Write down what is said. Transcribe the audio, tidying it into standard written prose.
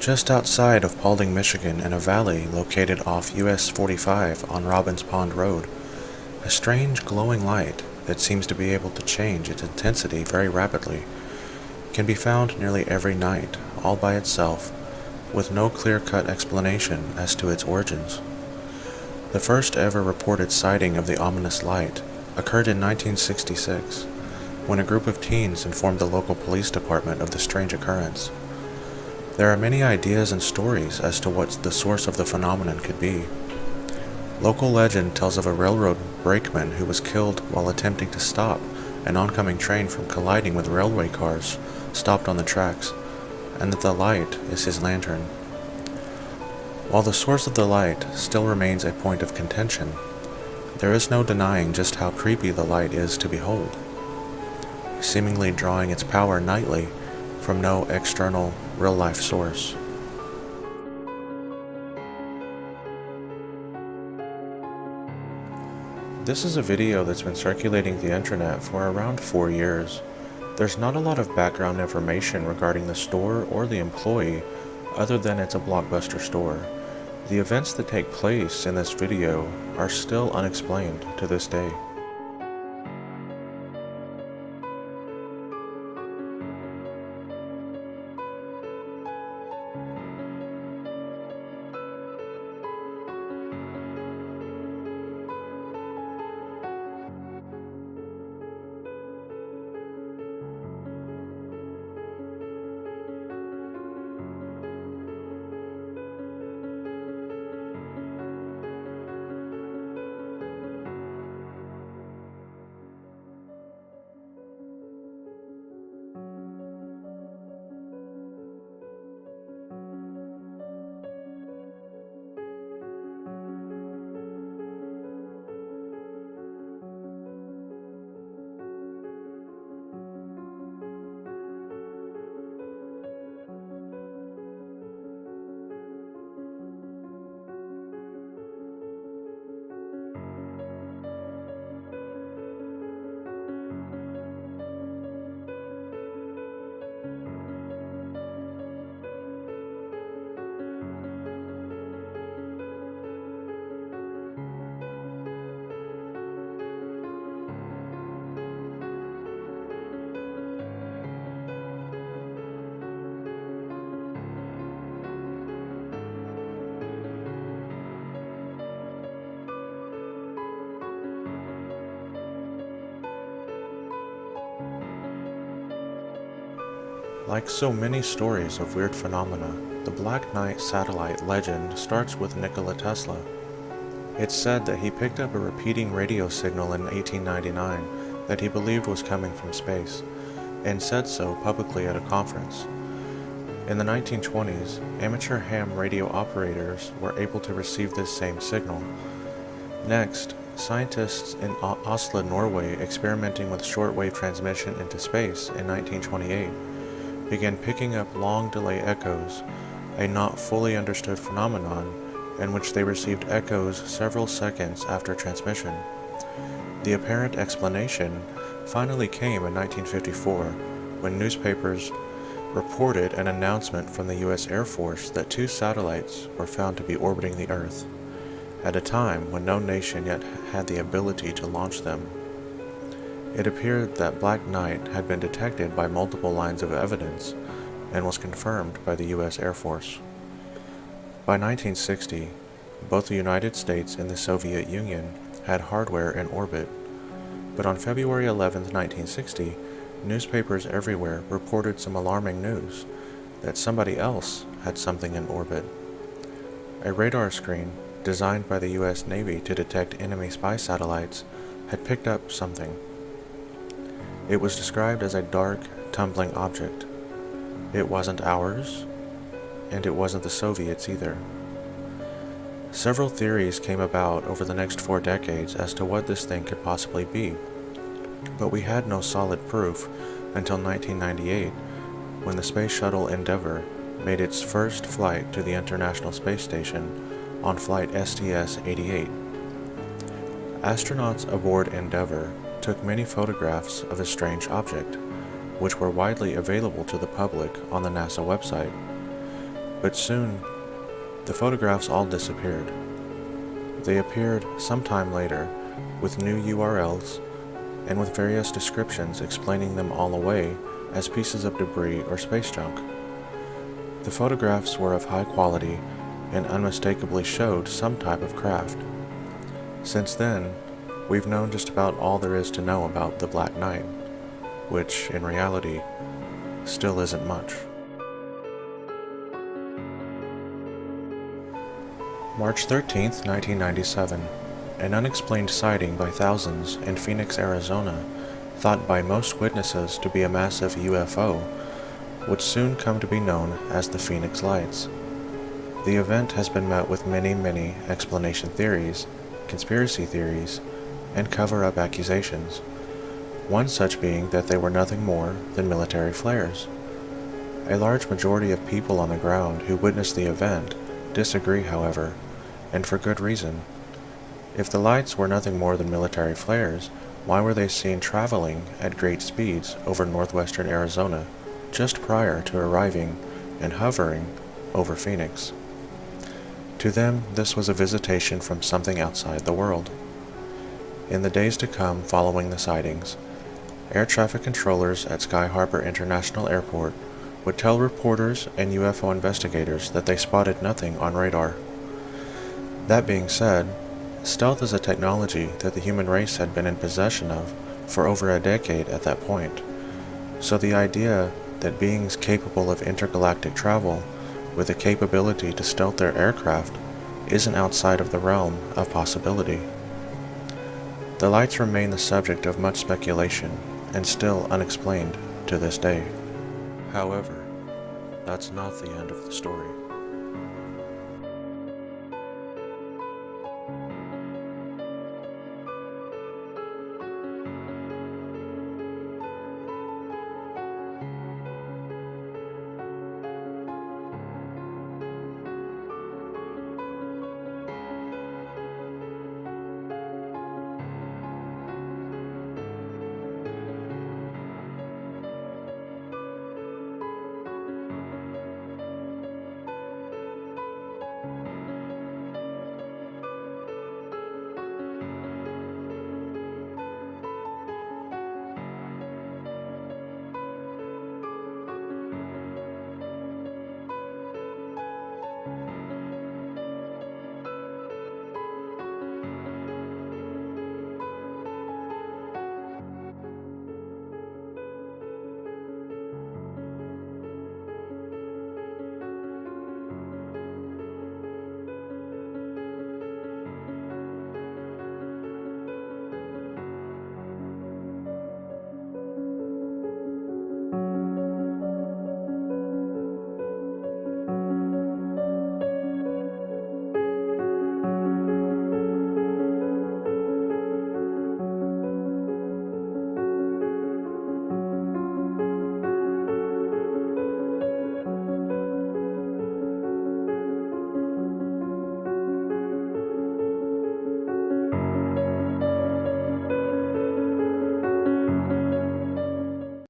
Just outside of Paulding, Michigan, in a valley located off US 45 on Robbins Pond Road, a strange glowing light that seems to be able to change its intensity very rapidly can be found nearly every night, all by itself, with no clear-cut explanation as to its origins. The first ever reported sighting of the ominous light occurred in 1966, when a group of teens informed the local police department of the strange occurrence. There are many ideas and stories as to what the source of the phenomenon could be. Local legend tells of a railroad brakeman who was killed while attempting to stop an oncoming train from colliding with railway cars stopped on the tracks, and that the light is his lantern. While the source of the light still remains a point of contention, there is no denying just how creepy the light is to behold, seemingly drawing its power nightly from no external, real-life source. This is a video that's been circulating the internet for around 4 years. There's not a lot of background information regarding the store or the employee, other than it's a Blockbuster store. The events that take place in this video are still unexplained to this day. Like so many stories of weird phenomena, the Black Knight satellite legend starts with Nikola Tesla. It's said that he picked up a repeating radio signal in 1899 that he believed was coming from space, and said so publicly at a conference. In the 1920s, amateur ham radio operators were able to receive this same signal. Next, scientists in Oslo, Norway, experimenting with shortwave transmission into space in 1928, began picking up long delay echoes, a not fully understood phenomenon in which they received echoes several seconds after transmission. The apparent explanation finally came in 1954, when newspapers reported an announcement from the US Air Force that 2 satellites were found to be orbiting the Earth, at a time when no nation yet had the ability to launch them. It appeared that Black Knight had been detected by multiple lines of evidence and was confirmed by the US Air Force. By 1960, both the United States and the Soviet Union had hardware in orbit, but on February 11, 1960, newspapers everywhere reported some alarming news that somebody else had something in orbit. A radar screen, designed by the US Navy to detect enemy spy satellites, had picked up something. It was described as a dark, tumbling object. It wasn't ours, and it wasn't the Soviets either. Several theories came about over the next 4 decades as to what this thing could possibly be, but we had no solid proof until 1998, when the Space Shuttle Endeavour made its first flight to the International Space Station on flight STS-88. Astronauts aboard Endeavour took many photographs of a strange object, which were widely available to the public on the NASA website. But soon, the photographs all disappeared. They appeared sometime later with new URLs and with various descriptions explaining them all away as pieces of debris or space junk. The photographs were of high quality and unmistakably showed some type of craft. Since then, we've known just about all there is to know about the Black Knight, which, in reality, still isn't much. March 13th, 1997. An unexplained sighting by thousands in Phoenix, Arizona, thought by most witnesses to be a massive UFO, would soon come to be known as the Phoenix Lights. The event has been met with many explanation theories, conspiracy theories, and cover-up accusations, one such being that they were nothing more than military flares. A large majority of people on the ground who witnessed the event disagree, however, and for good reason. If the lights were nothing more than military flares, why were they seen traveling at great speeds over northwestern Arizona just prior to arriving and hovering over Phoenix? To them, this was a visitation from something outside the world. In the days to come following the sightings, air traffic controllers at Sky Harbor International Airport would tell reporters and UFO investigators that they spotted nothing on radar. That being said, stealth is a technology that the human race had been in possession of for over a decade at that point, so the idea that beings capable of intergalactic travel with the capability to stealth their aircraft isn't outside of the realm of possibility. The lights remain the subject of much speculation and still unexplained to this day. However, that's not the end of the story.